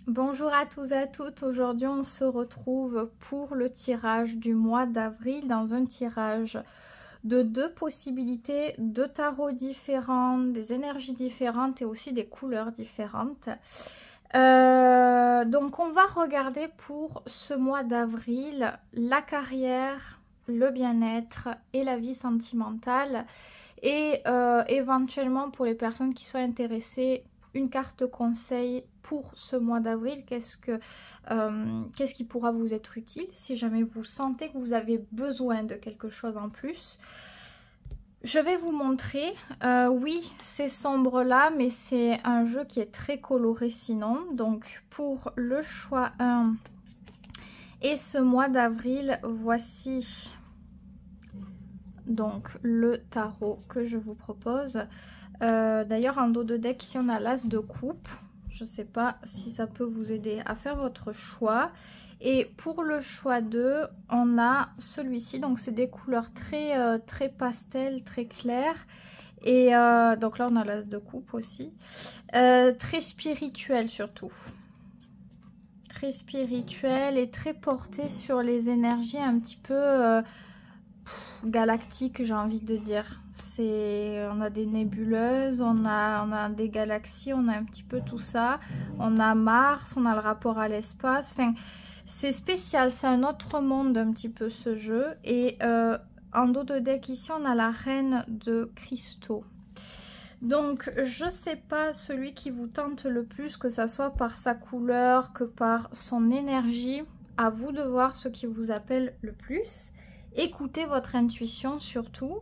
Bonjour à tous et à toutes, aujourd'hui on se retrouve pour le tirage du mois d'avril dans un tirage de deux possibilités, deux tarots différents, des énergies différentes et aussi des couleurs différentes. Donc on va regarder pour ce mois d'avril la carrière, le bien-être et la vie sentimentale et éventuellement pour les personnes qui sont intéressées, une carte conseil pour ce mois d'avril. Qu'est-ce qui pourra vous être utile si jamais vous sentez que vous avez besoin de quelque chose en plus. Je vais vous montrer, oui c'est sombre là, mais c'est un jeu qui est très coloré sinon. Donc pour le choix 1 et ce mois d'avril, voici donc le tarot que je vous propose. D'ailleurs en dos de deck ici on a l'as de coupe. Je ne sais pas si ça peut vous aider à faire votre choix. Et pour le choix 2, on a celui-ci. Donc c'est des couleurs très pastel, très claires. Et donc là on a l'as de coupe aussi. Très spirituel surtout. Très spirituel et très porté sur les énergies un petit peu galactiques, j'ai envie de dire. On a des nébuleuses, on a des galaxies, on a un petit peu tout ça. On a Mars, on a le rapport à l'espace. Enfin, c'est spécial, c'est un autre monde un petit peu ce jeu. Et en dos de deck ici, on a la reine de cristaux. Donc, je sais pas celui qui vous tente le plus, que ça soit par sa couleur, que par son énergie. À vous de voir ce qui vous appelle le plus. Écoutez votre intuition surtout.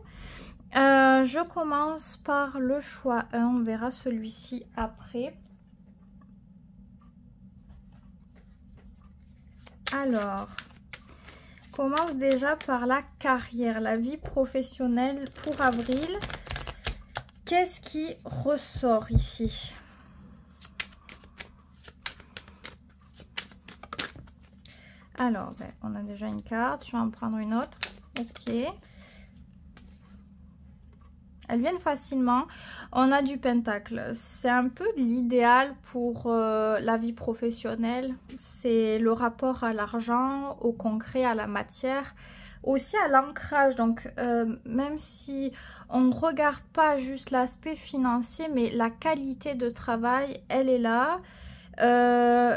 Je commence par le choix 1, on verra celui-ci après. Alors, commence déjà par la carrière, la vie professionnelle pour avril. Qu'est-ce qui ressort ici? Alors, on a déjà une carte, je vais en prendre une autre. Ok. Elles viennent facilement. On a du pentacle. C'est un peu l'idéal pour la vie professionnelle. C'est le rapport à l'argent, au concret, à la matière. Aussi à l'ancrage. Donc, même si on ne regarde pas juste l'aspect financier, mais la qualité de travail, elle est là.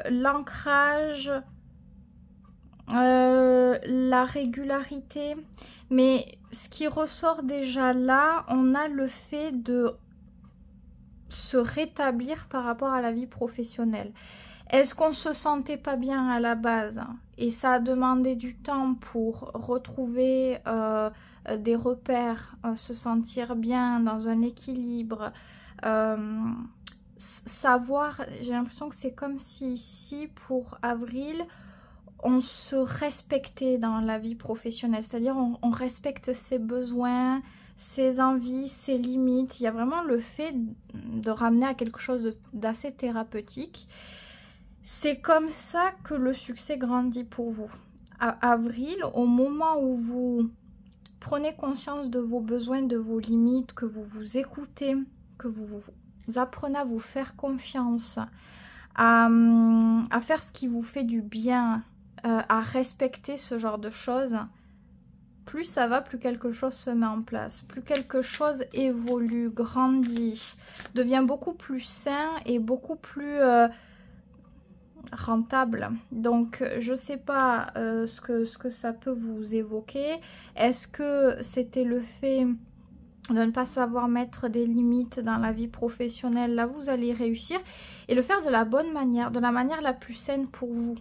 L'ancrage, la régularité. Mais ce qui ressort déjà là, on a le fait de se rétablir par rapport à la vie professionnelle. Est-ce qu'on se sentait pas bien à la base et ça a demandé du temps pour retrouver des repères, se sentir bien dans un équilibre, savoir, j'ai l'impression que c'est comme si ici pour avril, on se respectait dans la vie professionnelle, c'est-à-dire on respecte ses besoins, ses envies, ses limites. Il y a vraiment le fait de ramener à quelque chose d'assez thérapeutique. C'est comme ça que le succès grandit pour vous. À avril, au moment où vous prenez conscience de vos besoins, de vos limites, que vous vous écoutez, que vous apprenez à vous faire confiance, à faire ce qui vous fait du bien, à respecter ce genre de choses, plus ça va, plus quelque chose se met en place, plus quelque chose évolue, grandit, devient beaucoup plus sain et beaucoup plus rentable. Donc je sais pas ce que ça peut vous évoquer. Est-ce que c'était le fait de ne pas savoir mettre des limites dans la vie professionnelle? Là vous allez réussir et le faire de la bonne manière, de la manière la plus saine pour vous.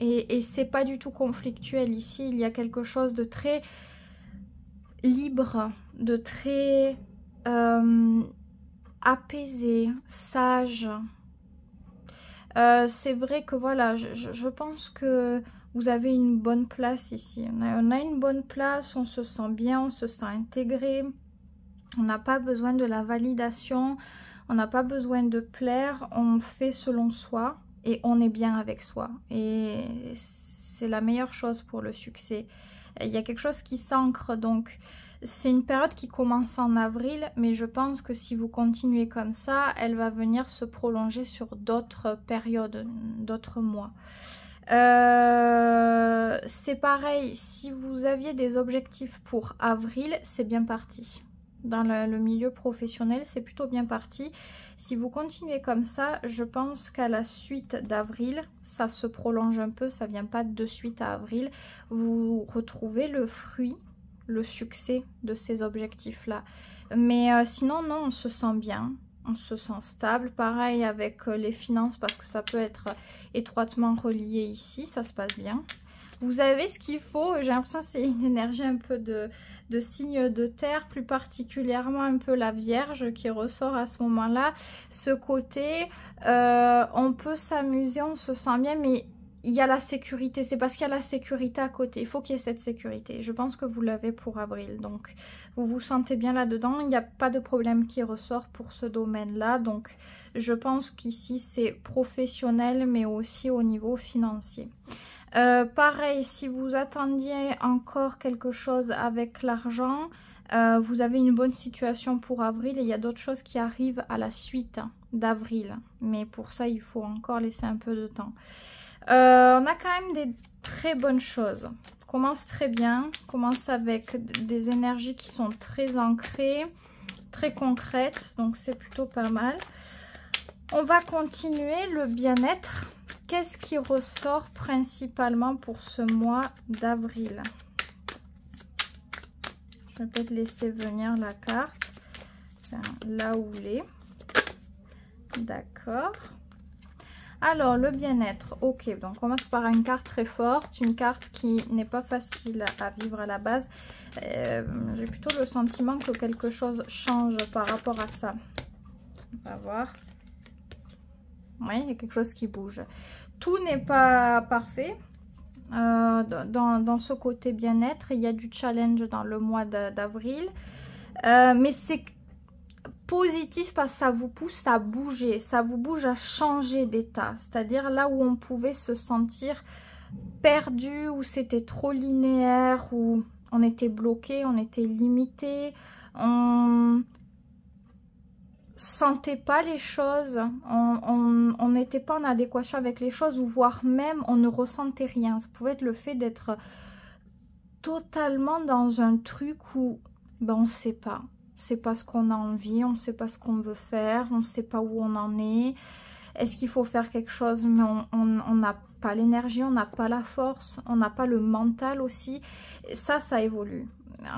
Et c'est pas du tout conflictuel ici, il y a quelque chose de très libre, de très apaisé, sage. C'est vrai que voilà, je pense que vous avez une bonne place ici. On a une bonne place, on se sent bien, on se sent intégré. On n'a pas besoin de la validation, on n'a pas besoin de plaire, on fait selon soi. Et on est bien avec soi. Et c'est la meilleure chose pour le succès. Il y a quelque chose qui s'ancre. Donc, C'est une période qui commence en avril, mais je pense que si vous continuez comme ça, elle va venir se prolonger sur d'autres périodes, d'autres mois. C'est pareil, si vous aviez des objectifs pour avril, c'est bien parti. Dans le milieu professionnel, c'est plutôt bien parti. Si vous continuez comme ça, je pense qu'à la suite d'avril, ça se prolonge un peu, ça vient pas de suite à avril. Vous retrouvez le fruit, le succès de ces objectifs-là. Mais sinon, non, on se sent bien. On se sent stable, pareil avec les finances parce que ça peut être étroitement relié ici, ça se passe bien. Vous avez ce qu'il faut, j'ai l'impression que c'est une énergie un peu de signe de terre, plus particulièrement un peu la Vierge qui ressort à ce moment-là. Ce côté, on peut s'amuser, on se sent bien, mais il y a la sécurité, c'est parce qu'il y a la sécurité à côté, il faut qu'il y ait cette sécurité. Je pense que vous l'avez pour avril, donc vous vous sentez bien là-dedans, il n'y a pas de problème qui ressort pour ce domaine-là, donc je pense qu'ici c'est professionnel, mais aussi au niveau financier. Pareil, si vous attendiez encore quelque chose avec l'argent, vous avez une bonne situation pour avril et il y a d'autres choses qui arrivent à la suite d'avril, mais pour ça il faut encore laisser un peu de temps. On a quand même des très bonnes choses. On commence très bien. On commence avec des énergies qui sont très ancrées, très concrètes. Donc c'est plutôt pas mal. On va continuer le bien-être. Qu'est-ce qui ressort principalement pour ce mois d'avril? Je vais peut-être laisser venir la carte. Enfin, là où elle est. D'accord. Alors, le bien-être, ok, donc on commence par une carte très forte, une carte qui n'est pas facile à vivre à la base. J'ai plutôt le sentiment que quelque chose change par rapport à ça. On va voir. Oui, il y a quelque chose qui bouge. Tout n'est pas parfait. Dans ce côté bien-être, il y a du challenge dans le mois d'avril. Mais c'est positif parce que ça vous pousse à bouger, ça vous bouge à changer d'état. C'est-à-dire là où on pouvait se sentir perdu, où c'était trop linéaire, où on était bloqué, on était limité, on sentait pas les choses, on n'était pas en adéquation avec les choses, ou voire même on ne ressentait rien. Ça pouvait être le fait d'être totalement dans un truc où ben, on ne sait pas. C'est pas ce qu'on a envie, on ne sait pas ce qu'on veut faire, on ne sait pas où on en est. Est-ce qu'il faut faire quelque chose, mais on n'a pas l'énergie, on n'a pas la force, on n'a pas le mental aussi. Et ça évolue.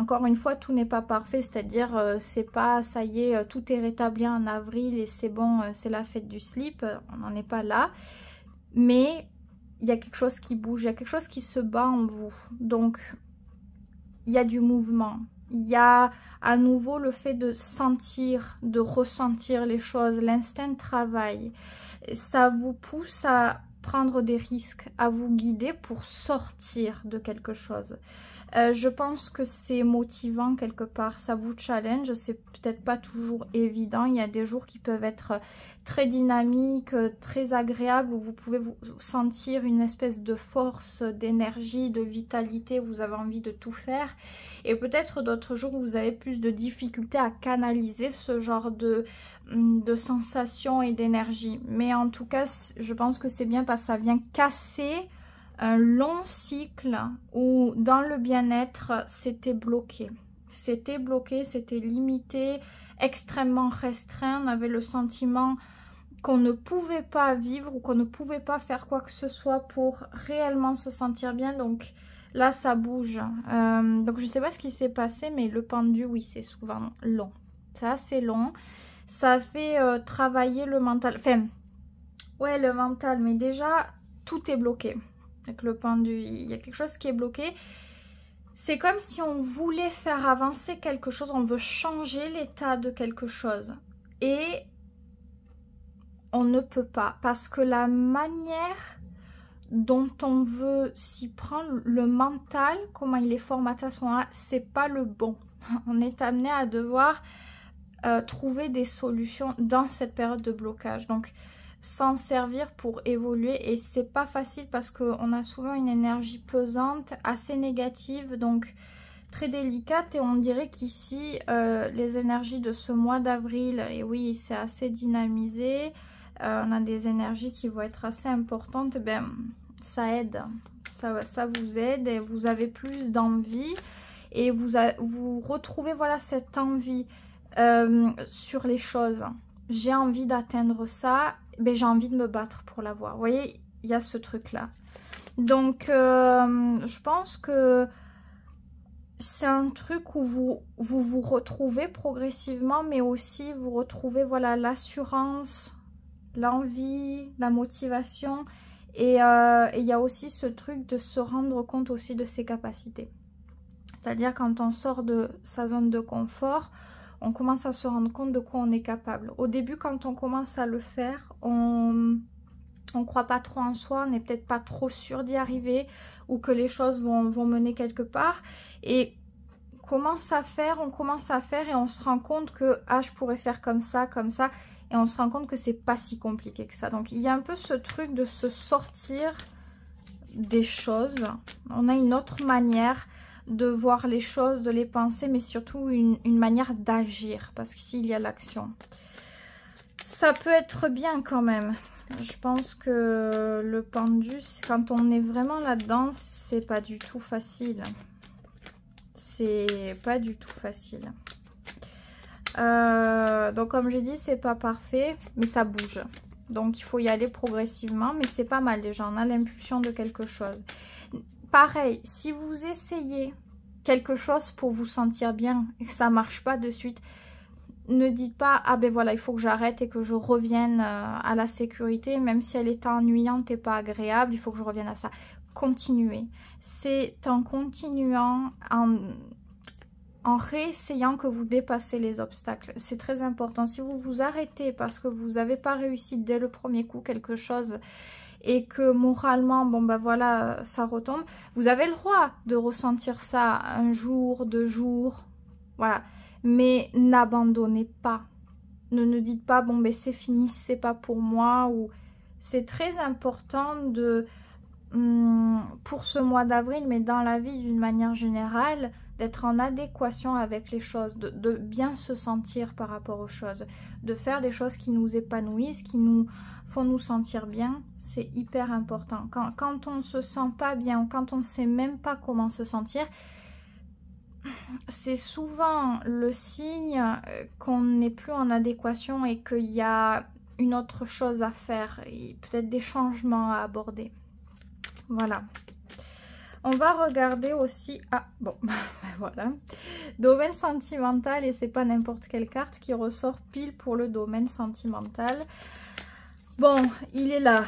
Encore une fois, tout n'est pas parfait, c'est-à-dire c'est pas ça y est, tout est rétabli en avril et c'est bon, c'est la fête du slip, on n'en est pas là. Mais il y a quelque chose qui bouge, il y a quelque chose qui se bat en vous. Donc, il y a du mouvement. Il y a à nouveau le fait de sentir, de ressentir les choses, l'instinct travaille. Ça vous pousse à prendre des risques, à vous guider pour sortir de quelque chose. Je pense que c'est motivant quelque part, ça vous challenge, c'est peut-être pas toujours évident. Il y a des jours qui peuvent être très dynamiques, très agréables, où vous pouvez vous sentir une espèce de force, d'énergie, de vitalité, vous avez envie de tout faire. Et peut-être d'autres jours où vous avez plus de difficultés à canaliser ce genre de sensations et d'énergie. Mais en tout cas, je pense que c'est bien parce que ça vient casser un long cycle où dans le bien-être, c'était bloqué. C'était bloqué, c'était limité, extrêmement restreint. On avait le sentiment qu'on ne pouvait pas vivre ou qu'on ne pouvait pas faire quoi que ce soit pour réellement se sentir bien. Donc là, ça bouge. Donc je ne sais pas ce qui s'est passé, mais le pendu, oui, c'est souvent long. C'est assez long. Ça fait travailler le mental. Enfin, ouais, le mental, mais déjà, tout est bloqué. Avec le pendu, il y a quelque chose qui est bloqué. C'est comme si on voulait faire avancer quelque chose, on veut changer l'état de quelque chose. Et on ne peut pas. Parce que la manière dont on veut s'y prendre, le mental, comment il est formaté à ce moment-là, c'est pas le bon. On est amené à devoir trouver des solutions dans cette période de blocage. Donc, s'en servir pour évoluer, et c'est pas facile parce qu'on a souvent une énergie pesante, assez négative, donc très délicate et on dirait qu'ici, les énergies de ce mois d'avril, et oui, c'est assez dynamisé, on a des énergies qui vont être assez importantes, ben, ça aide, ça vous aide et vous avez plus d'envie et vous retrouvez, voilà, cette envie sur les choses. J'ai envie d'atteindre ça, ben, j'ai envie de me battre pour l'avoir. Vous voyez, il y a ce truc-là. Donc, je pense que c'est un truc où vous retrouvez progressivement, mais aussi vous retrouvez, voilà, l'assurance, l'envie, la motivation. Et il y a aussi ce truc de se rendre compte aussi de ses capacités. C'est-à-dire quand on sort de sa zone de confort, on commence à se rendre compte de quoi on est capable. Au début, quand on commence à le faire, on ne croit pas trop en soi, on n'est peut-être pas trop sûr d'y arriver ou que les choses vont mener quelque part. Et on commence à faire et on se rend compte que je pourrais faire comme ça, et on se rend compte que c'est pas si compliqué que ça. Donc il y a un peu ce truc de se sortir des choses. On a une autre manière de voir les choses, de les penser, mais surtout une manière d'agir, parce qu'ici il y a l'action. Ça peut être bien quand même. Je pense que le pendu, quand on est vraiment là-dedans, c'est pas du tout facile. C'est pas du tout facile. Donc comme j'ai dit, c'est pas parfait, mais ça bouge. Donc il faut y aller progressivement, mais c'est pas mal déjà. On a l'impulsion de quelque chose. Pareil, si vous essayez quelque chose pour vous sentir bien et que ça marche pas de suite, ne dites pas, ah ben voilà, il faut que j'arrête et que je revienne à la sécurité, même si elle est ennuyante et pas agréable, il faut que je revienne à ça. Continuez. C'est en continuant, en réessayant que vous dépassez les obstacles. C'est très important. Si vous vous arrêtez parce que vous n'avez pas réussi dès le premier coup quelque chose et que moralement, bon ben voilà, ça retombe, vous avez le droit de ressentir ça un jour, 2 jours, voilà. Mais n'abandonnez pas. Ne dites pas, bon ben c'est fini, c'est pas pour moi. Ou c'est très important de, pour ce mois d'avril, mais dans la vie d'une manière générale, d'être en adéquation avec les choses, de bien se sentir par rapport aux choses, de faire des choses qui nous épanouissent, qui nous font nous sentir bien. C'est hyper important. Quand on se sent pas bien, ou quand on ne sait même pas comment se sentir, c'est souvent le signe qu'on n'est plus en adéquation et qu'il y a une autre chose à faire et peut-être des changements à aborder. Voilà. On va regarder aussi... Ah, bon, voilà. Domaine sentimental, et c'est pas n'importe quelle carte qui ressort pile pour le domaine sentimental. Bon, il est là,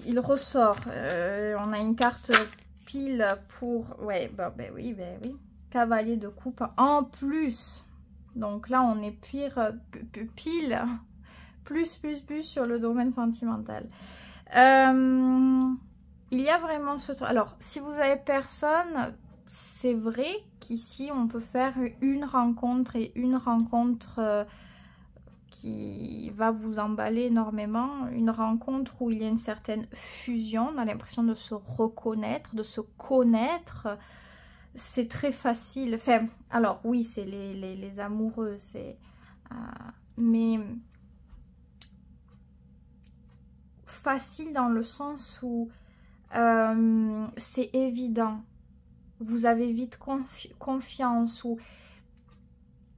il ressort. On a une carte pile pour... Ouais, ben oui. Cavalier de coupe en plus. Donc là, on est pile, plus sur le domaine sentimental. Il y a vraiment ce truc. Alors, si vous avez personne, c'est vrai qu'ici, on peut faire une rencontre et une rencontre qui va vous emballer énormément. Une rencontre où il y a une certaine fusion. On a l'impression de se reconnaître, de se connaître. C'est très facile. Enfin, alors oui, c'est les amoureux, c'est... mais facile dans le sens où c'est évident. Vous avez vite confiance, ou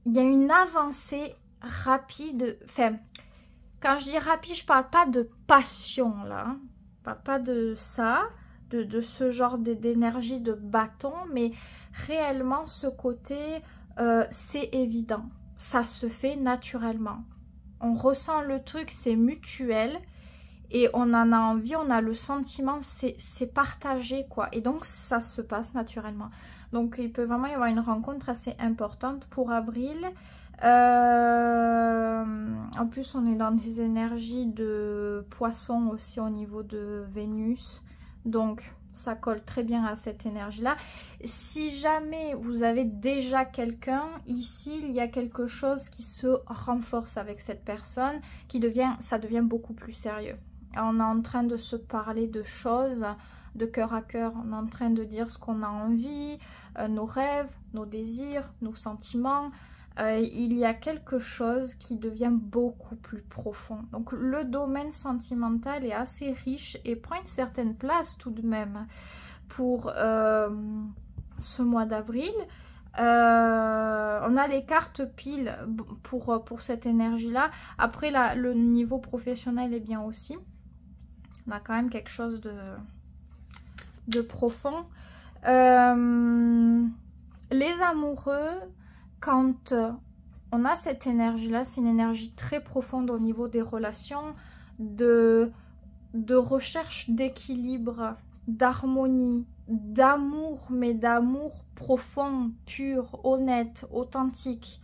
il y a une avancée rapide. Enfin, quand je dis rapide, je parle pas de passion là. Je parle pas de ça. De ce genre d'énergie de bâton, mais réellement ce côté, c'est évident, ça se fait naturellement, on ressent le truc, c'est mutuel et on en a envie, on a le sentiment, c'est partagé quoi, et donc ça se passe naturellement. Donc il peut vraiment y avoir une rencontre assez importante pour avril. En plus on est dans des énergies de poisson aussi au niveau de Vénus. Donc, ça colle très bien à cette énergie-là. Si jamais vous avez déjà quelqu'un, ici, il y a quelque chose qui se renforce avec cette personne, ça devient beaucoup plus sérieux. On est en train de se parler de choses de cœur à cœur. On est en train de dire ce qu'on a envie, nos rêves, nos désirs, nos sentiments. Il y a quelque chose qui devient beaucoup plus profond. Donc le domaine sentimental est assez riche et prend une certaine place tout de même pour ce mois d'avril. On a les cartes piles pour cette énergie-là. Après, le niveau professionnel est bien aussi. On a quand même quelque chose de profond. Les amoureux, quand on a cette énergie-là, c'est une énergie très profonde au niveau des relations, de recherche d'équilibre, d'harmonie, d'amour, mais d'amour profond, pur, honnête, authentique.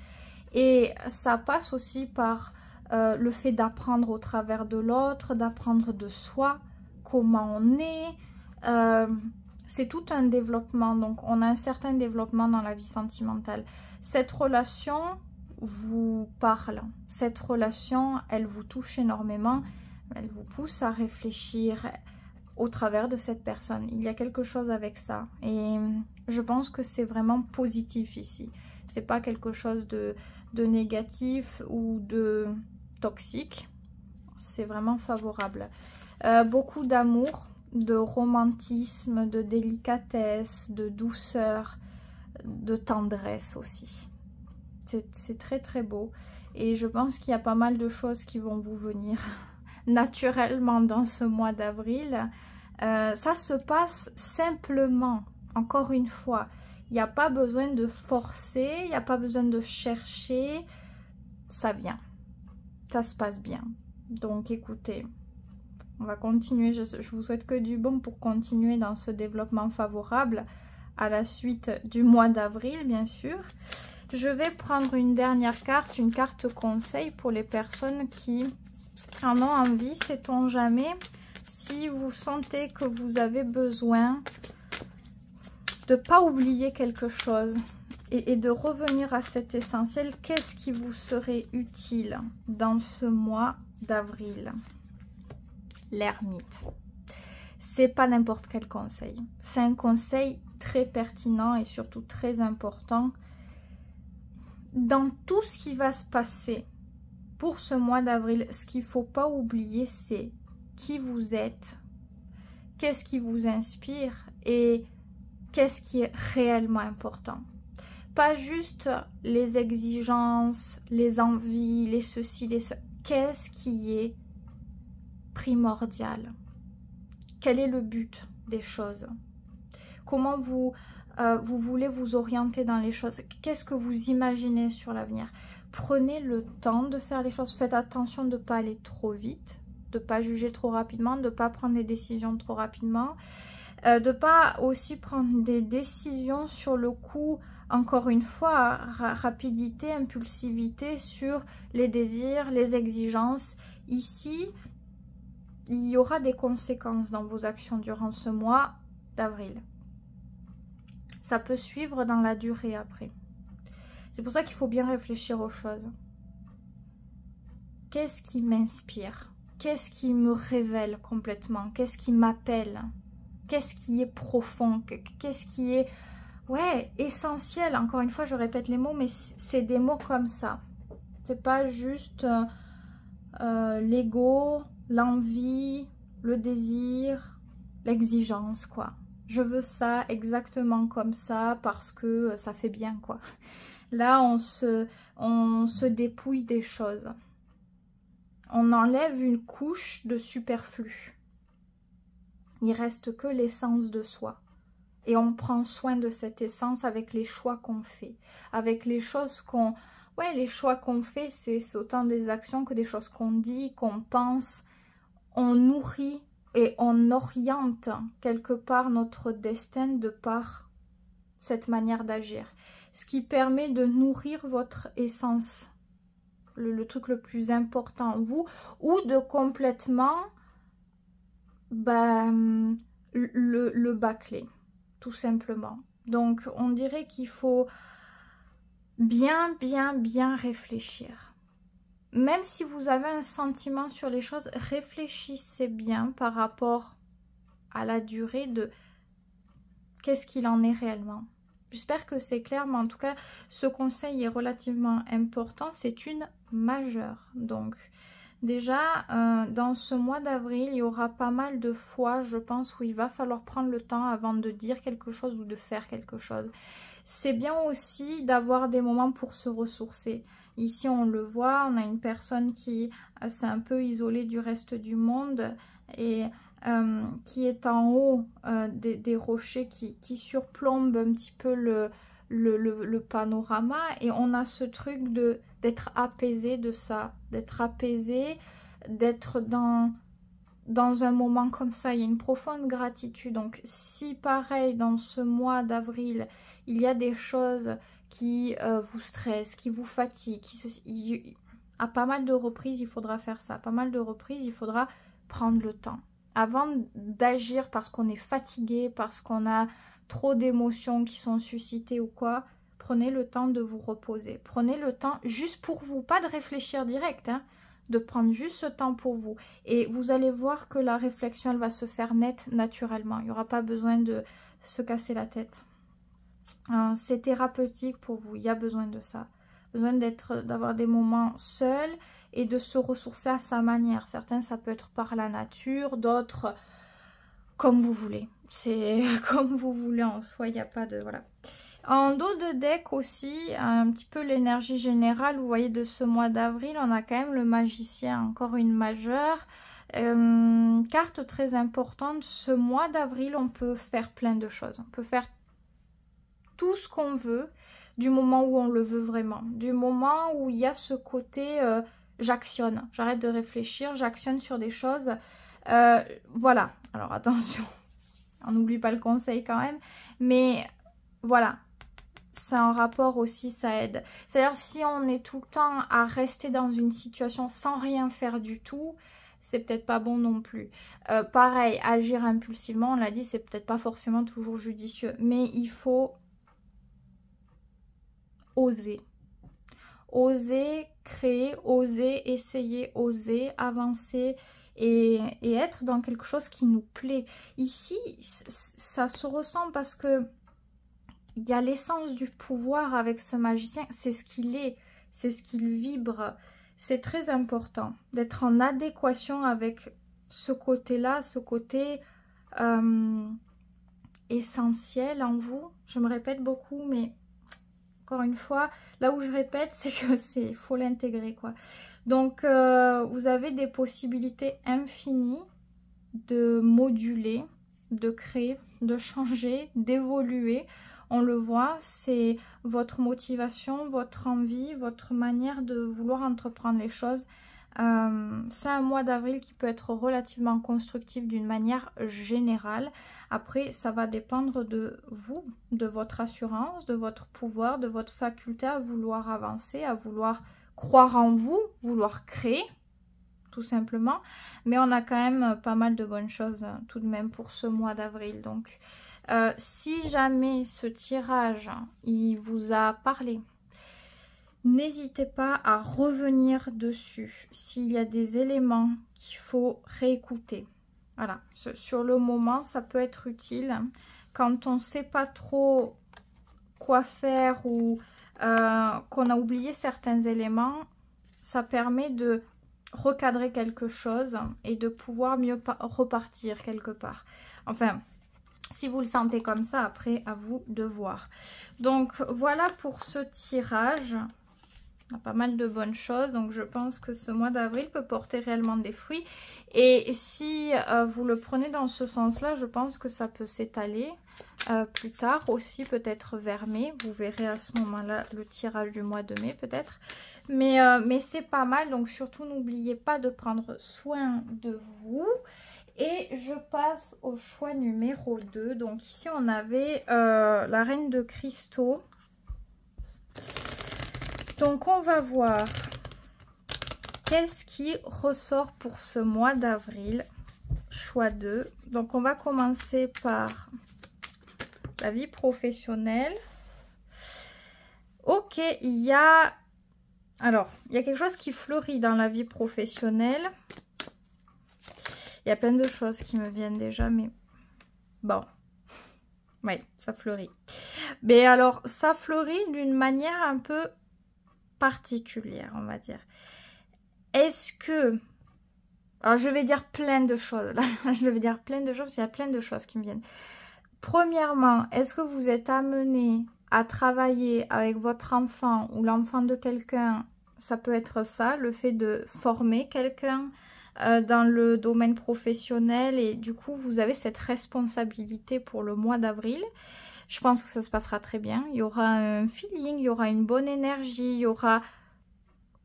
Et ça passe aussi par le fait d'apprendre au travers de l'autre, d'apprendre de soi, comment on est. C'est tout un développement, donc on a un certain développement dans la vie sentimentale. Cette relation vous parle, cette relation, elle vous touche énormément, elle vous pousse à réfléchir au travers de cette personne. Il y a quelque chose avec ça et je pense que c'est vraiment positif ici. C'est pas quelque chose de négatif ou de toxique, c'est vraiment favorable. Beaucoup d'amour, de romantisme, de délicatesse, de douceur, de tendresse aussi. C'est très très beau et je pense qu'il y a pas mal de choses qui vont vous venir naturellement dans ce mois d'avril. Ça se passe simplement, encore une fois. Il n'y a pas besoin de forcer, il n'y a pas besoin de chercher. Ça vient, ça se passe bien. Donc écoutez, on va continuer. Je vous souhaite que du bon pour continuer dans ce développement favorable à la suite du mois d'avril, bien sûr. Je vais prendre une dernière carte, une carte conseil pour les personnes qui en ont envie, sait-on jamais. Si vous sentez que vous avez besoin de ne pas oublier quelque chose et de revenir à cet essentiel, qu'est-ce qui vous serait utile dans ce mois d'avril? L'ermite. C'est pas n'importe quel conseil. C'est un conseil très pertinent et surtout très important. Dans tout ce qui va se passer pour ce mois d'avril, ce qu'il ne faut pas oublier, c'est qui vous êtes, qu'est-ce qui vous inspire et qu'est-ce qui est réellement important. Pas juste les exigences, les envies, les ceci, les cela. Qu'est-ce qui est primordial? Quel est le but des choses? Comment vous voulez vous orienter dans les choses? Qu'est-ce que vous imaginez sur l'avenir? Prenez le temps de faire les choses. Faites attention de ne pas aller trop vite, de ne pas juger trop rapidement, de ne pas prendre des décisions trop rapidement, de ne pas aussi prendre des décisions sur le coup, encore une fois, rapidité, impulsivité sur les désirs, les exigences. Ici, il y aura des conséquences dans vos actions durant ce mois d'avril. Ça peut suivre dans la durée après. C'est pour ça qu'il faut bien réfléchir aux choses. Qu'est-ce qui m'inspire? Qu'est-ce qui me révèle complètement? Qu'est-ce qui m'appelle? Qu'est-ce qui est profond? Qu'est-ce qui est essentiel? Encore une fois, je répète les mots, mais c'est des mots comme ça. C'est pas juste l'ego, l'envie, le désir, l'exigence, quoi. Je veux ça exactement comme ça parce que ça fait bien, quoi. Là, on se dépouille des choses. On enlève une couche de superflu. Il reste que l'essence de soi. Et on prend soin de cette essence avec les choix qu'on fait. Avec les choses qu'on... Ouais, les choix qu'on fait, c'est autant des actions que des choses qu'on dit, qu'on pense. On nourrit et on oriente quelque part notre destin de par cette manière d'agir. Ce qui permet de nourrir votre essence, le truc le plus important en vous, ou de complètement le bâcler, tout simplement. Donc, on dirait qu'il faut bien réfléchir. même si vous avez un sentiment sur les choses, réfléchissez bien par rapport à la durée de qu'est-ce qu'il en est réellement. J'espère que c'est clair, mais en tout cas, ce conseil est relativement important. C'est une majeure. Donc, déjà, dans ce mois d'avril, il y aura pas mal de fois, je pense, où il va falloir prendre le temps avant de dire quelque chose ou de faire quelque chose. C'est bien aussi d'avoir des moments pour se ressourcer. Ici, on le voit, on a une personne qui s'est un peu isolée du reste du monde et qui est en haut des rochers qui surplombent un petit peu le panorama. Et on a ce truc d'être apaisé de ça, d'être apaisé, d'être dans un moment comme ça. Il y a une profonde gratitude. Donc si pareil, dans ce mois d'avril, il y a des choses qui vous stressent, qui vous fatiguent, à pas mal de reprises, il faudra faire ça. À pas mal de reprises, il faudra prendre le temps. Avant d'agir parce qu'on est fatigué, parce qu'on a trop d'émotions qui sont suscitées ou quoi, prenez le temps de vous reposer. Prenez le temps juste pour vous, pas de réfléchir direct, hein, de prendre juste ce temps pour vous. Et vous allez voir que la réflexion, elle va se faire nette naturellement. Il n'y aura pas besoin de se casser la tête. C'est thérapeutique pour vous, il y a besoin de ça. Besoin d'avoir des moments seuls et de se ressourcer à sa manière. Certains, ça peut être par la nature, d'autres comme vous voulez. C'est comme vous voulez en soi, il n'y a pas de... Voilà. En dos de deck aussi, un petit peu l'énergie générale, vous voyez, de ce mois d'avril, on a quand même le magicien, encore une majeure. Carte très importante, ce mois d'avril, on peut faire plein de choses. On peut faire tout ce qu'on veut, du moment où on le veut vraiment. Du moment où il y a ce côté, j'actionne, j'arrête de réfléchir, j'actionne sur des choses. Voilà, alors attention, on n'oublie pas le conseil quand même, mais voilà. C'est un rapport aussi, ça aide. C'est-à-dire si on est tout le temps à rester dans une situation sans rien faire du tout, c'est peut-être pas bon non plus. Pareil, agir impulsivement, on l'a dit, c'est peut-être pas forcément toujours judicieux. Mais il faut oser. Oser créer, oser essayer, oser avancer et être dans quelque chose qui nous plaît. Ici, ça se ressent parce que il y a l'essence du pouvoir avec ce magicien, c'est ce qu'il est, c'est ce qu'il vibre. C'est très important d'être en adéquation avec ce côté-là, ce côté essentiel en vous. Je me répète beaucoup, mais encore une fois, là où je répète, c'est que c'est faut l'intégrer, quoi. Donc, vous avez des possibilités infinies de moduler, de créer, de changer, d'évoluer. On le voit, c'est votre motivation, votre envie, votre manière de vouloir entreprendre les choses. C'est un mois d'avril qui peut être relativement constructif d'une manière générale. Après, ça va dépendre de vous, de votre assurance, de votre pouvoir, de votre faculté à vouloir avancer, à vouloir croire en vous, vouloir créer, tout simplement. Mais on a quand même pas mal de bonnes choses tout de même pour ce mois d'avril. Donc, si jamais ce tirage, il vous a parlé, n'hésitez pas à revenir dessus s'il y a des éléments qu'il faut réécouter. Voilà, sur le moment, ça peut être utile. Quand on ne sait pas trop quoi faire ou qu'on a oublié certains éléments, ça permet de recadrer quelque chose et de pouvoir mieux repartir quelque part. Enfin, si vous le sentez comme ça, après, à vous de voir. Donc, voilà pour ce tirage. On a pas mal de bonnes choses. Donc, je pense que ce mois d'avril peut porter réellement des fruits. Et si vous le prenez dans ce sens-là, je pense que ça peut s'étaler plus tard aussi, peut-être vers mai. Vous verrez à ce moment-là le tirage du mois de mai, peut-être. Mais c'est pas mal. Donc, surtout, n'oubliez pas de prendre soin de vous. Et je passe au choix numéro 2. Donc ici, on avait la reine de cristaux. Donc, on va voir qu'est-ce qui ressort pour ce mois d'avril. Choix 2. Donc, on va commencer par la vie professionnelle. Ok, il y a Alors, il y a quelque chose qui fleurit dans la vie professionnelle. Il y a plein de choses qui me viennent déjà, mais bon. Oui, ça fleurit. Mais alors, ça fleurit d'une manière un peu particulière, on va dire. Est-ce que... Alors, je vais dire plein de choses. Là, je vais dire plein de choses parce qu'il y a plein de choses qui me viennent. Premièrement, est-ce que vous êtes amené à travailler avec votre enfant ou l'enfant de quelqu'un? Ça peut être ça, le fait de former quelqu'un dans le domaine professionnel et du coup, vous avez cette responsabilité pour le mois d'avril. Je pense que ça se passera très bien. Il y aura un feeling, il y aura une bonne énergie, il y aura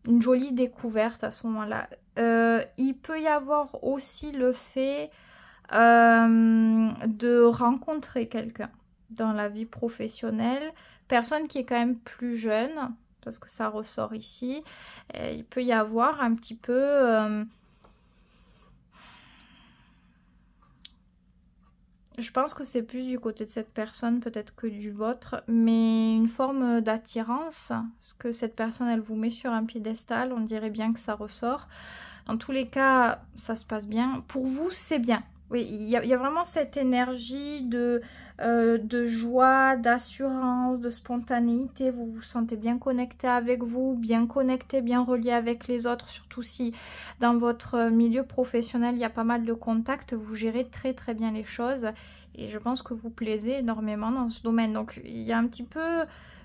une jolie découverte à ce moment-là. Il peut y avoir aussi le fait de rencontrer quelqu'un dans la vie professionnelle, personne qui est quand même plus jeune, parce que ça ressort ici. Il peut y avoir un petit peu... je pense que c'est plus du côté de cette personne peut-être que du vôtre, mais une forme d'attirance, parce que cette personne, elle vous met sur un piédestal, on dirait bien que ça ressort. Dans tous les cas, ça se passe bien. Pour vous, c'est bien. Oui, il y a vraiment cette énergie de joie, d'assurance, de spontanéité. Vous vous sentez bien connecté avec vous, bien connecté, bien relié avec les autres. Surtout si dans votre milieu professionnel, il y a pas mal de contacts. Vous gérez très très bien les choses. Et je pense que vous plaisez énormément dans ce domaine. Donc, il y a un petit peu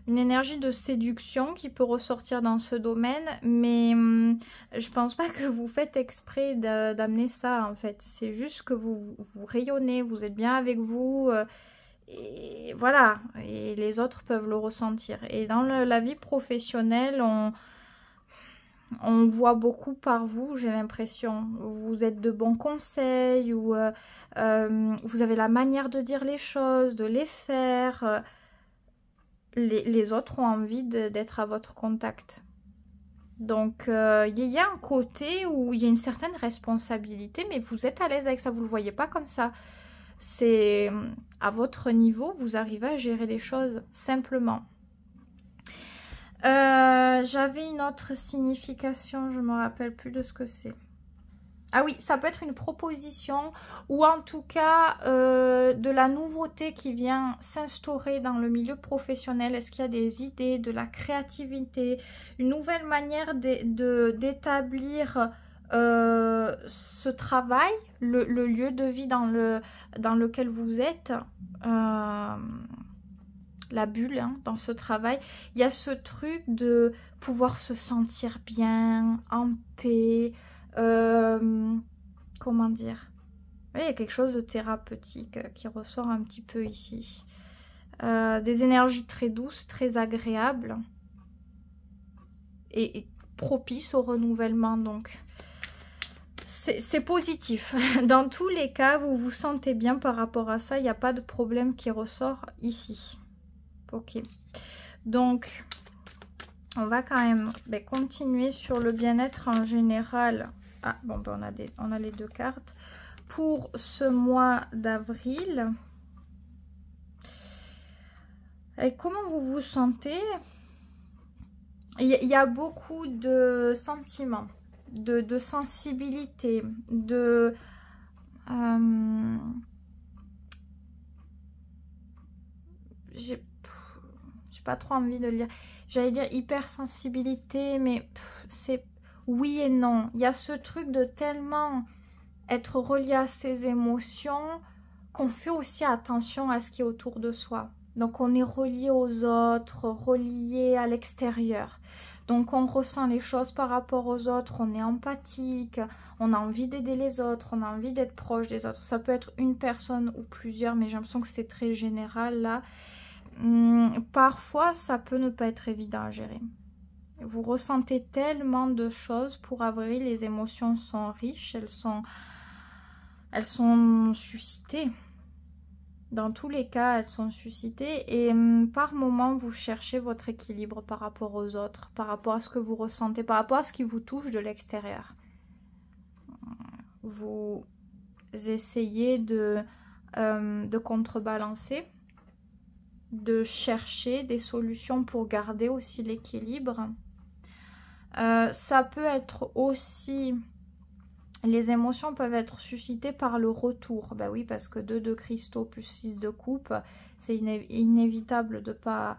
une énergie de séduction qui peut ressortir dans ce domaine, mais je pense pas que vous faites exprès d'amener ça en fait. C'est juste que vous rayonnez, vous êtes bien avec vous, et voilà, et les autres peuvent le ressentir. Et dans la vie professionnelle, on voit beaucoup par vous, j'ai l'impression. Vous êtes de bons conseils, ou vous avez la manière de dire les choses, de les faire. Les autres ont envie d'être à votre contact. Donc, il y a un côté où il y a une certaine responsabilité, mais vous êtes à l'aise avec ça, vous ne le voyez pas comme ça. C'est à votre niveau, vous arrivez à gérer les choses simplement. J'avais une autre signification, je ne me rappelle plus de ce que c'est. Ah oui, ça peut être une proposition ou en tout cas de la nouveauté qui vient s'instaurer dans le milieu professionnel. Est-ce qu'il y a des idées, de la créativité, une nouvelle manière d'établir ce travail, le lieu de vie dans lequel vous êtes, la bulle, hein, dans ce travail. Il y a ce truc de pouvoir se sentir bien, en paix. Comment dire? Oui, il y a quelque chose de thérapeutique qui ressort un petit peu ici. Des énergies très douces, très agréables et propices au renouvellement. Donc, c'est positif. Dans tous les cas, vous vous sentez bien par rapport à ça. Il n'y a pas de problème qui ressort ici. Ok. Donc, on va quand même continuer sur le bien-être en général. Ah, bon, on a les deux cartes. Pour ce mois d'avril, comment vous vous sentez? Il y a beaucoup de sentiments, de sensibilité, de... j'ai pas trop envie de le lire. J'allais dire hypersensibilité, mais c'est... Oui et non, il y a ce truc de tellement être relié à ses émotions qu'on fait aussi attention à ce qui est autour de soi. Donc on est relié aux autres, relié à l'extérieur. Donc on ressent les choses par rapport aux autres, on est empathique, on a envie d'aider les autres, on a envie d'être proche des autres. Ça peut être une personne ou plusieurs, mais j'ai l'impression que c'est très général là. Parfois ça peut ne pas être évident à gérer. Vous ressentez tellement de choses. Pour avril, les émotions sont riches, elles sont suscitées. Dans tous les cas, elles sont suscitées. Et par moment, vous cherchez votre équilibre par rapport aux autres, par rapport à ce que vous ressentez, par rapport à ce qui vous touche de l'extérieur. Vous essayez de contrebalancer, de chercher des solutions pour garder aussi l'équilibre. Ça peut être aussi... Les émotions peuvent être suscitées par le retour. Ben oui, parce que 2 de cristaux plus 6 de coupe, c'est inévitable de pas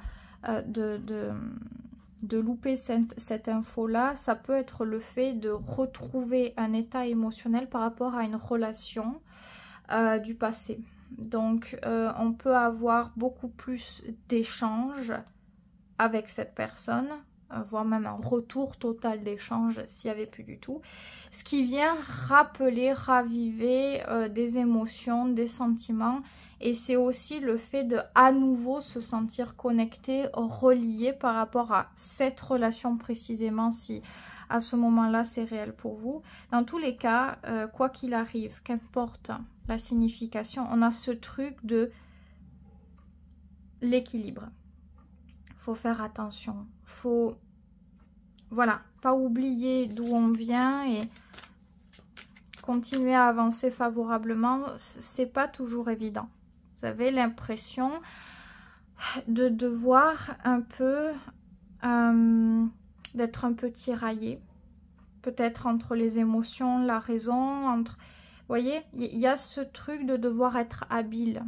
de louper cette info-là. Ça peut être le fait de retrouver un état émotionnel par rapport à une relation du passé. Donc, on peut avoir beaucoup plus d'échanges avec cette personne, voire même un retour total d'échange s'il n'y avait plus du tout. Ce qui vient rappeler, raviver des émotions, des sentiments. Et c'est aussi le fait de à nouveau se sentir connecté, relié par rapport à cette relation précisément, si à ce moment-là c'est réel pour vous. Dans tous les cas, quoi qu'il arrive, qu'importe la signification, on a ce truc de l'équilibre. Faut faire attention, faut, voilà, pas oublier d'où on vient et continuer à avancer favorablement. C'est pas toujours évident. Vous avez l'impression de devoir un peu, d'être un peu tiraillé, peut-être entre les émotions, la raison, entre, vous voyez, il y a ce truc de devoir être habile,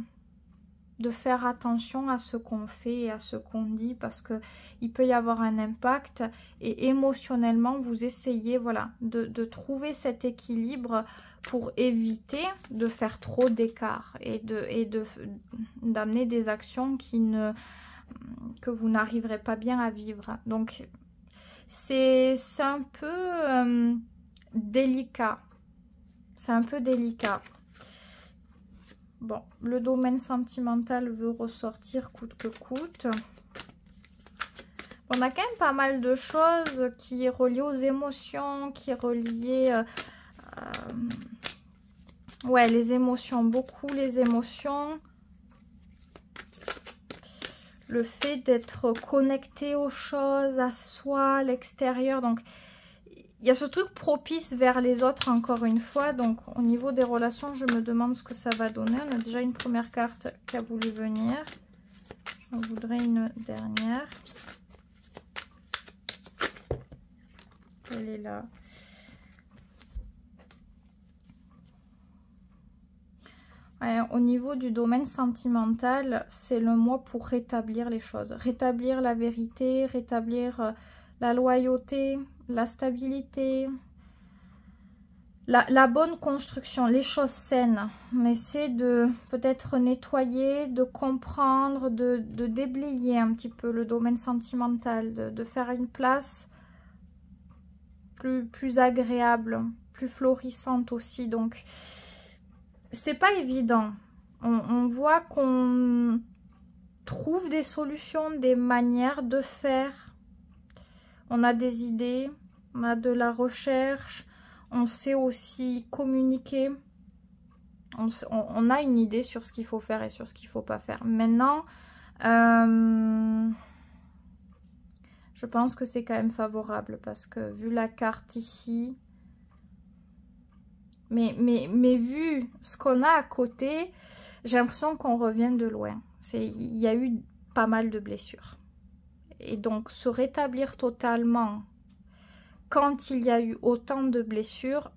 de faire attention à ce qu'on fait et à ce qu'on dit, parce que il peut y avoir un impact et émotionnellement vous essayez, voilà, de trouver cet équilibre pour éviter de faire trop d'écart et d'amener des actions que vous n'arriverez pas bien à vivre. Donc c'est un peu délicat, c'est un peu délicat. Bon, le domaine sentimental veut ressortir coûte que coûte. On a quand même pas mal de choses qui est reliées aux émotions, qui est relié... ouais, les émotions, beaucoup les émotions. Le fait d'être connecté aux choses, à soi, à l'extérieur. Donc, il y a ce truc propice vers les autres, encore une fois. Donc, au niveau des relations, je me demande ce que ça va donner. On a déjà une première carte qui a voulu venir. J'en voudrais une dernière. Elle est là. Ouais, au niveau du domaine sentimental, c'est le mois pour rétablir les choses. Rétablir la vérité, rétablir la loyauté, la stabilité, la bonne construction, les choses saines. On essaie de peut-être nettoyer, de comprendre, de déblayer un petit peu le domaine sentimental, de faire une place plus agréable, plus florissante aussi. Donc, c'est pas évident. On voit qu'on trouve des solutions, des manières de faire. On a des idées, on a de la recherche, on sait aussi communiquer. On a une idée sur ce qu'il faut faire et sur ce qu'il ne faut pas faire. Maintenant, je pense que c'est quand même favorable parce que vu la carte ici, mais vu ce qu'on a à côté, j'ai l'impression qu'on revient de loin. Il y a eu pas mal de blessures. Et donc, se rétablir totalement quand il y a eu autant de blessures,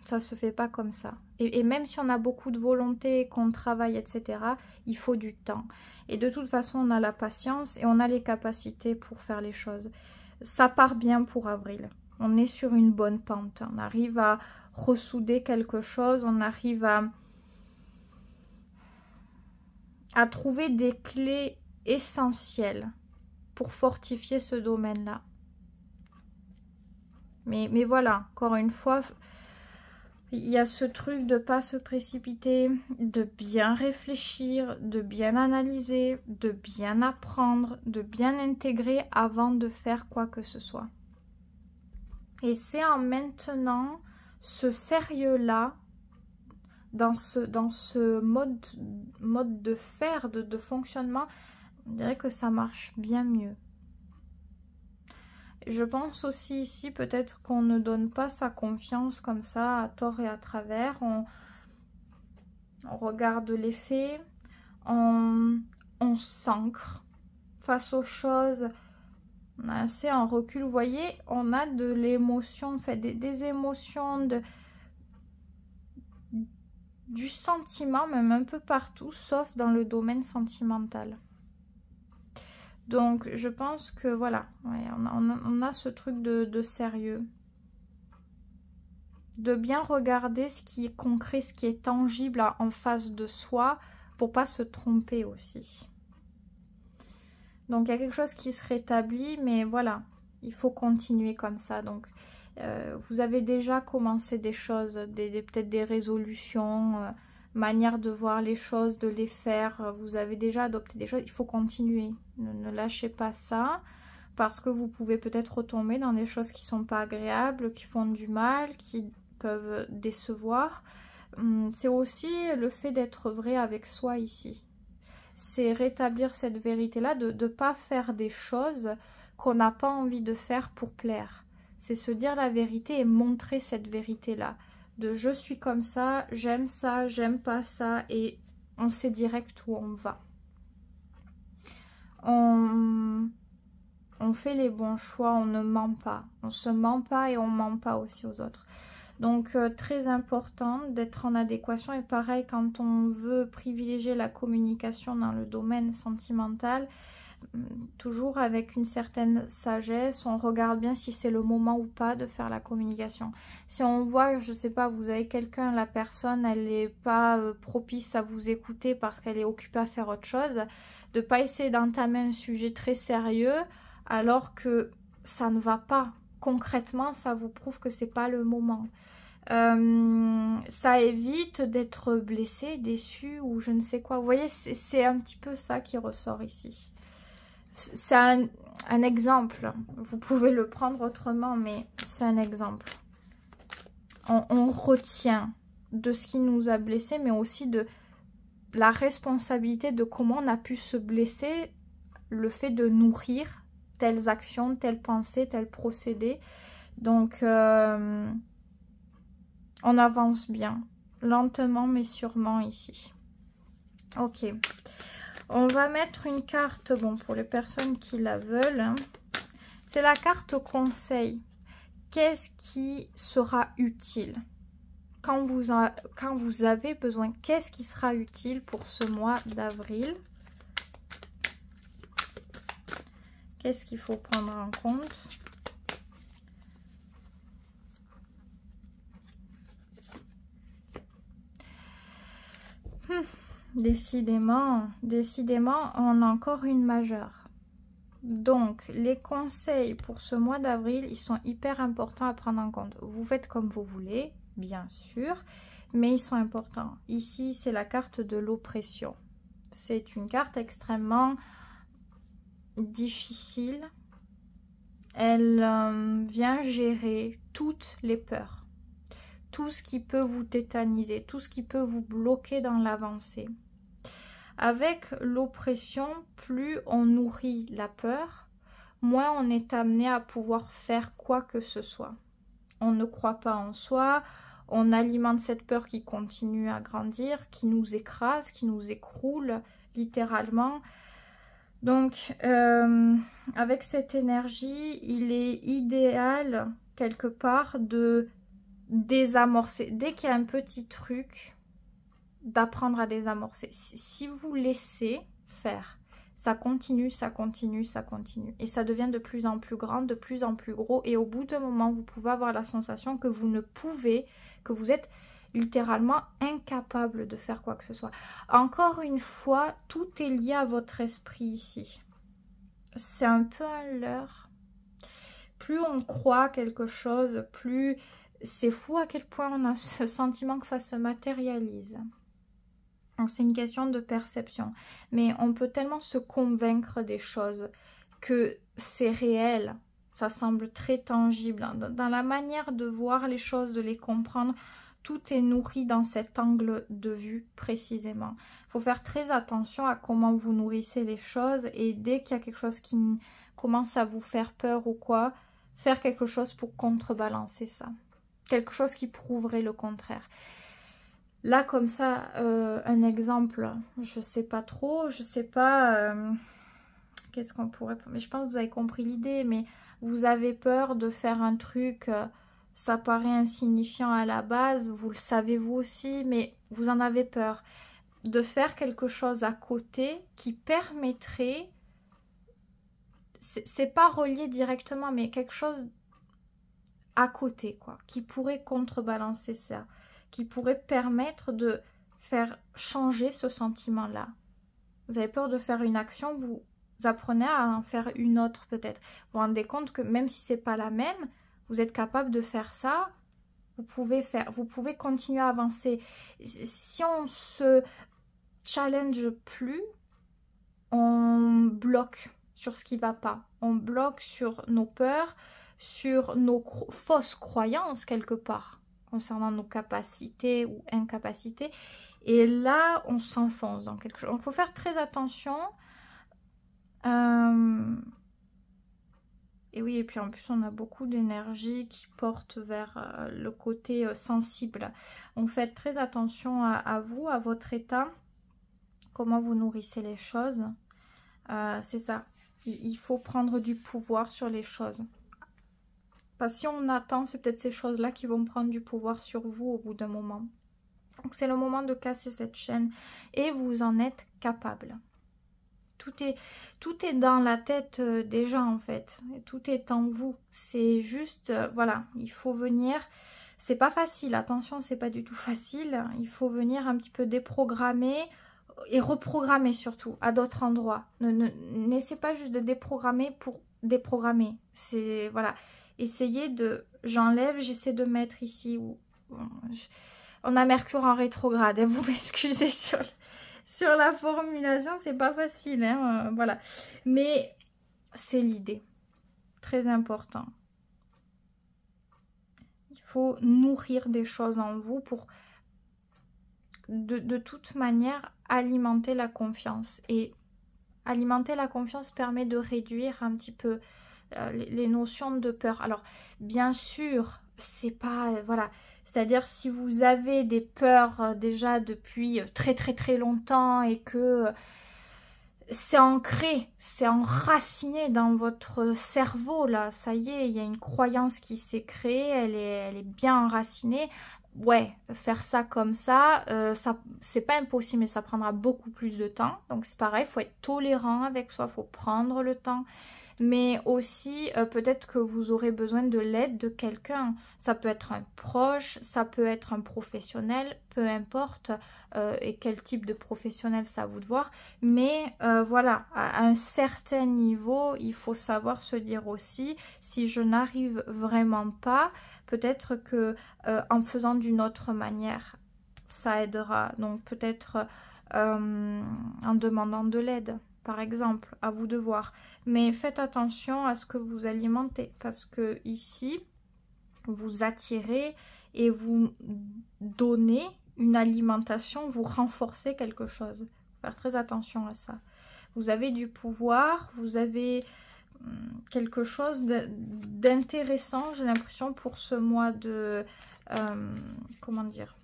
ça se fait pas comme ça. Et même si on a beaucoup de volonté, qu'on travaille, etc., il faut du temps. Et de toute façon, on a la patience et on a les capacités pour faire les choses. Ça part bien pour avril. On est sur une bonne pente. On arrive à ressouder quelque chose. On arrive à trouver des clés essentielles pour fortifier ce domaine-là. Mais voilà, encore une fois, il y a ce truc de ne pas se précipiter, de bien réfléchir, de bien analyser, de bien apprendre, de bien intégrer avant de faire quoi que ce soit. Et c'est en maintenant ce sérieux-là, dans ce mode de faire, de fonctionnement, on dirait que ça marche bien mieux. Je pense aussi ici peut-être qu'on ne donne pas sa confiance comme ça à tort et à travers. On regarde les faits, on s'ancre face aux choses On a assez en recul. Vous voyez, on a de l'émotion, en fait, des émotions, du sentiment, même un peu partout, sauf dans le domaine sentimental. Donc, je pense que, voilà, ouais, on a ce truc de sérieux. De bien regarder ce qui est concret, ce qui est tangible en face de soi, pour pas se tromper aussi. Donc, il y a quelque chose qui se rétablit, mais voilà, il faut continuer comme ça. Donc, vous avez déjà commencé des choses, peut-être des résolutions, manière de voir les choses, de les faire. Vous avez déjà adopté des choses, il faut continuer. Ne lâchez pas ça, parce que vous pouvez peut-être retomber dans des choses qui sont pas agréables, qui font du mal, qui peuvent décevoir. C'est aussi le fait d'être vrai avec soi ici. C'est rétablir cette vérité-là, de ne pas faire des choses qu'on n'a pas envie de faire pour plaire. C'est se dire la vérité et montrer cette vérité-là. De je suis comme ça, j'aime pas ça, et on sait direct où on va. On fait les bons choix, on ne ment pas. On se ment pas et on ment pas aussi aux autres. Donc, très important d'être en adéquation. Et pareil, quand on veut privilégier la communication dans le domaine sentimental, toujours avec une certaine sagesse, on regarde bien si c'est le moment ou pas de faire la communication. Si on voit, je sais pas, vous avez quelqu'un, la personne, elle n'est pas propice à vous écouter parce qu'elle est occupée à faire autre chose, de pas essayer d'entamer un sujet très sérieux alors que ça ne va pas. Concrètement, ça vous prouve que c'est pas le moment. Ça évite d'être blessé, déçu ou je ne sais quoi. Vous voyez, c'est un petit peu ça qui ressort ici. C'est un exemple. Vous pouvez le prendre autrement, mais c'est un exemple. On retient de ce qui nous a blessés, mais aussi de la responsabilité de comment on a pu se blesser, le fait de nourrir telles actions, telles pensées, tels procédés. Donc, on avance bien, lentement mais sûrement ici. Ok, on va mettre une carte, bon, pour les personnes qui la veulent. Hein. C'est la carte conseil. Qu'est-ce qui sera utile quand vous avez besoin? Qu'est-ce qui sera utile pour ce mois d'avril? Qu'est-ce qu'il faut prendre en compte? Décidément, on a encore une majeure. Donc, les conseils pour ce mois d'avril, ils sont hyper importants à prendre en compte. Vous faites comme vous voulez, bien sûr, mais ils sont importants. Ici, c'est la carte de l'oppression. C'est une carte extrêmement difficile. Elle vient gérer toutes les peurs. Tout ce qui peut vous tétaniser, tout ce qui peut vous bloquer dans l'avancée. Avec l'oppression, plus on nourrit la peur, moins on est amené à pouvoir faire quoi que ce soit. On ne croit pas en soi, on alimente cette peur qui continue à grandir, qui nous écrase, qui nous écroule littéralement. Donc, avec cette énergie, il est idéal quelque part de désamorcer. Dès qu'il y a un petit truc, d'apprendre à désamorcer. Si vous laissez faire, ça continue, ça continue, ça continue. Et ça devient de plus en plus grand, de plus en plus gros. Et au bout d'un moment, vous pouvez avoir la sensation que vous ne pouvez, que vous êtes littéralement incapable de faire quoi que ce soit. Encore une fois, tout est lié à votre esprit ici. C'est un peu un leurre. Plus on croit quelque chose, plus c'est fou à quel point on a ce sentiment que ça se matérialise. Donc c'est une question de perception. Mais on peut tellement se convaincre des choses que c'est réel. Ça semble très tangible. Dans la manière de voir les choses, de les comprendre, tout est nourri dans cet angle de vue précisément. Il faut faire très attention à comment vous nourrissez les choses. Et dès qu'il y a quelque chose qui commence à vous faire peur ou quoi, faire quelque chose pour contrebalancer ça. Quelque chose qui prouverait le contraire. Là, comme ça, un exemple, je sais pas trop, je sais pas qu'est-ce qu'on pourrait... Mais je pense que vous avez compris l'idée, mais vous avez peur de faire un truc, ça paraît insignifiant à la base, vous le savez vous aussi, mais vous en avez peur. De faire quelque chose à côté qui permettrait... C'est pas relié directement, mais quelque chose à côté, quoi, qui pourrait contrebalancer ça, qui pourrait permettre de faire changer ce sentiment-là. Vous avez peur de faire une action, vous apprenez à en faire une autre peut-être. Vous vous rendez compte que même si c'est pas la même, vous êtes capable de faire ça, vous pouvez continuer à avancer. Si on se challenge plus, on bloque sur ce qui va pas. On bloque sur nos peurs, sur nos fausses croyances quelque part, concernant nos capacités ou incapacités. Et là, on s'enfonce dans quelque chose. Donc, il faut faire très attention. Et oui, et puis en plus, on a beaucoup d'énergie qui porte vers le côté sensible. Donc, faites très attention à vous, à votre état, comment vous nourrissez les choses. C'est ça. Il faut prendre du pouvoir sur les choses. Parce que si on attend, c'est peut-être ces choses-là qui vont prendre du pouvoir sur vous au bout d'un moment. Donc c'est le moment de casser cette chaîne et vous en êtes capable. Tout est dans la tête des gens en fait. Tout est en vous. C'est juste, voilà, il faut venir. C'est pas facile, attention, c'est pas du tout facile. Il faut venir un petit peu déprogrammer et reprogrammer surtout à d'autres endroits. N'essayez pas juste de déprogrammer pour déprogrammer. C'est, voilà. Essayez de... J'enlève, j'essaie de mettre ici où... On a Mercure en rétrograde, hein, vous m'excusez sur la formulation, c'est pas facile, hein, voilà. Mais c'est l'idée, très important. Il faut nourrir des choses en vous pour, de toute manière, alimenter la confiance. Et alimenter la confiance permet de réduire un petit peu les notions de peur. Alors, bien sûr, c'est pas... voilà. C'est-à-dire si vous avez des peurs déjà depuis très très très longtemps et que c'est ancré, c'est enraciné dans votre cerveau là, ça y est, il y a une croyance qui s'est créée, elle est bien enracinée. Ouais, faire ça comme ça c'est pas impossible, mais ça prendra beaucoup plus de temps. Donc c'est pareil, il faut être tolérant avec soi, il faut prendre le temps. Mais aussi, peut-être que vous aurez besoin de l'aide de quelqu'un. Ça peut être un proche, ça peut être un professionnel, peu importe et quel type de professionnel, c'est à vous de voir. Mais voilà, à un certain niveau, il faut savoir se dire aussi, si je n'arrive vraiment pas, peut-être que en faisant d'une autre manière, ça aidera. Donc peut-être en demandant de l'aide. Par exemple, à vous de voir. Mais faites attention à ce que vous alimentez. Parce que ici, vous attirez et vous donnez une alimentation, vous renforcez quelque chose. Faut faire très attention à ça. Vous avez du pouvoir, vous avez quelque chose d'intéressant, j'ai l'impression, pour ce mois de... comment dire,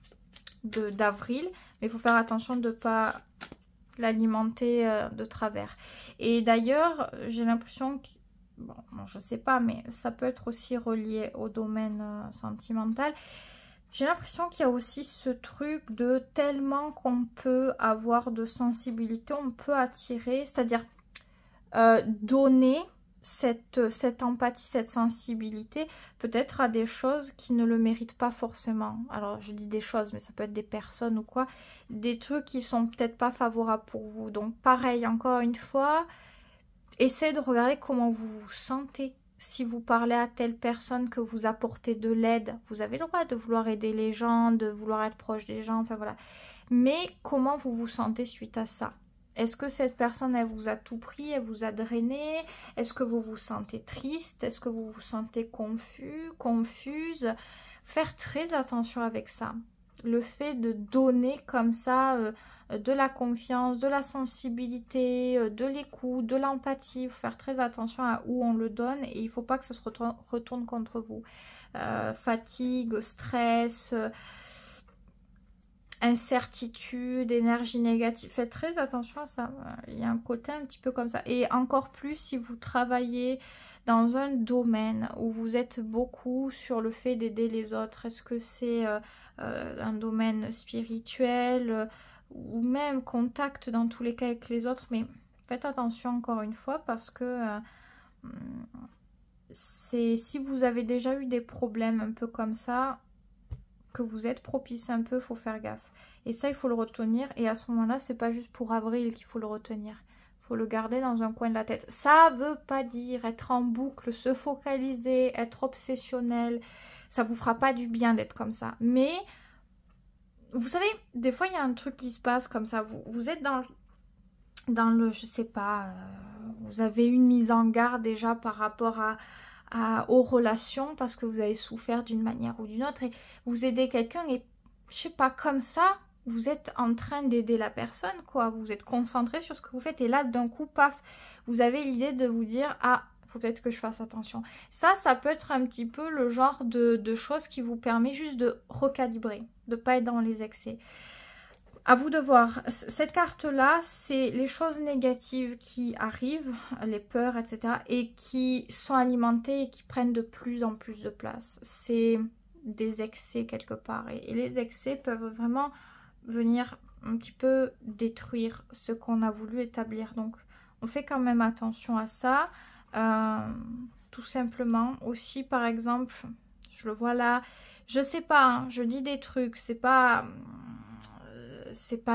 d'avril. Mais il faut faire attention de ne pas... l'alimenter de travers. Et d'ailleurs, j'ai l'impression que, bon, je sais pas, mais ça peut être aussi relié au domaine sentimental. J'ai l'impression qu'il y a aussi ce truc de tellement qu'on peut avoir de sensibilité, on peut attirer, c'est-à-dire donner cette empathie, cette sensibilité, peut-être à des choses qui ne le méritent pas forcément. Alors, je dis des choses, mais ça peut être des personnes ou quoi. Des trucs qui sont peut-être pas favorables pour vous. Donc, pareil, encore une fois, essayez de regarder comment vous vous sentez. Si vous parlez à telle personne que vous apportez de l'aide, vous avez le droit de vouloir aider les gens, de vouloir être proche des gens, enfin voilà. Mais comment vous vous sentez suite à ça? Est-ce que cette personne, elle vous a tout pris, elle vous a drainé? Est-ce que vous vous sentez triste? Est-ce que vous vous sentez confus, confuse? Faire très attention avec ça. Le fait de donner comme ça de la confiance, de la sensibilité, de l'écoute, de l'empathie. Il faut faire très attention à où on le donne et il ne faut pas que ça se retourne contre vous. Fatigue, stress... incertitude, énergie négative. Faites très attention à ça. Il y a un côté un petit peu comme ça. Et encore plus si vous travaillez dans un domaine où vous êtes beaucoup sur le fait d'aider les autres. Est-ce que c'est un domaine spirituel ou même contact dans tous les cas avec les autres? Mais faites attention encore une fois parce que si vous avez déjà eu des problèmes un peu comme ça, que vous êtes propice un peu, il faut faire gaffe. Et ça, il faut le retenir. Et à ce moment-là, c'est pas juste pour avril qu'il faut le retenir. Il faut le garder dans un coin de la tête. Ça veut pas dire être en boucle, se focaliser, être obsessionnel. Ça vous fera pas du bien d'être comme ça. Mais, vous savez, des fois, il y a un truc qui se passe comme ça. Vous êtes dans le, je sais pas, vous avez une mise en garde déjà par rapport aux relations parce que vous avez souffert d'une manière ou d'une autre et vous aidez quelqu'un et je sais pas, comme ça vous êtes en train d'aider la personne quoi, vous êtes concentré sur ce que vous faites et là d'un coup paf vous avez l'idée de vous dire ah faut peut-être que je fasse attention. Ça peut être un petit peu le genre de choses qui vous permet juste de recalibrer, de pas être dans les excès. À vous de voir. Cette carte-là, c'est les choses négatives qui arrivent, les peurs, etc. et qui sont alimentées et qui prennent de plus en plus de place. C'est des excès quelque part. Et les excès peuvent vraiment venir un petit peu détruire ce qu'on a voulu établir. Donc, on fait quand même attention à ça. Tout simplement. Aussi, par exemple, je le vois là. Je sais pas, hein, je dis des trucs, c'est pas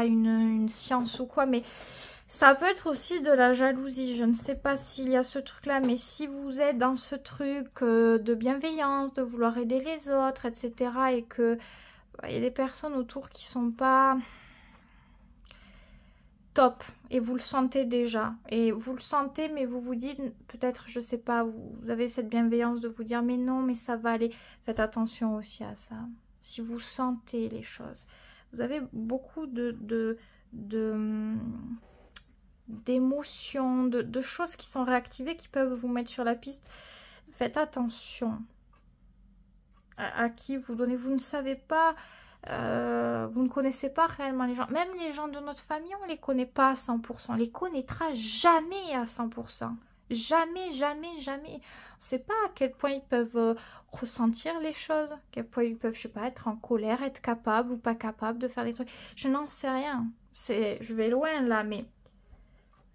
une science ou quoi, mais ça peut être aussi de la jalousie. Je ne sais pas s'il y a ce truc là, mais si vous êtes dans ce truc de bienveillance, de vouloir aider les autres, etc. et que il y a des personnes autour qui sont pas top et vous le sentez déjà et vous le sentez mais vous vous dites peut-être je sais pas, vous avez cette bienveillance de vous dire mais non mais ça va aller. Faites attention aussi à ça. Si vous sentez les choses, vous avez beaucoup d'émotions, de choses qui sont réactivées qui peuvent vous mettre sur la piste. Faites attention à qui vous donnez. Vous ne savez pas, vous ne connaissez pas réellement les gens. Même les gens de notre famille, on ne les connaît pas à 100%. On les connaîtra jamais à 100%. Jamais, jamais, jamais. On ne sait pas à quel point ils peuvent ressentir les choses, à quel point ils peuvent, je sais pas, être en colère, être capable ou pas capable de faire des trucs. Je n'en sais rien. Je vais loin là, mais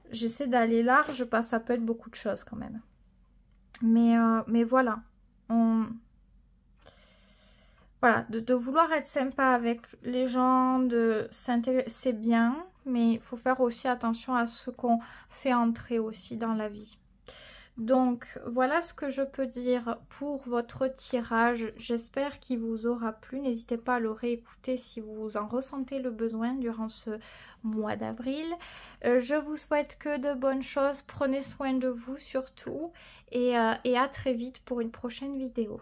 j'essaie d'aller large parce que ça peut être beaucoup de choses quand même. Mais voilà. Voilà, de vouloir être sympa avec les gens, de s'intéresser, c'est bien, mais il faut faire aussi attention à ce qu'on fait entrer aussi dans la vie. Donc, voilà ce que je peux dire pour votre tirage. J'espère qu'il vous aura plu. N'hésitez pas à le réécouter si vous en ressentez le besoin durant ce mois d'avril. Je vous souhaite que de bonnes choses. Prenez soin de vous surtout. Et à très vite pour une prochaine vidéo.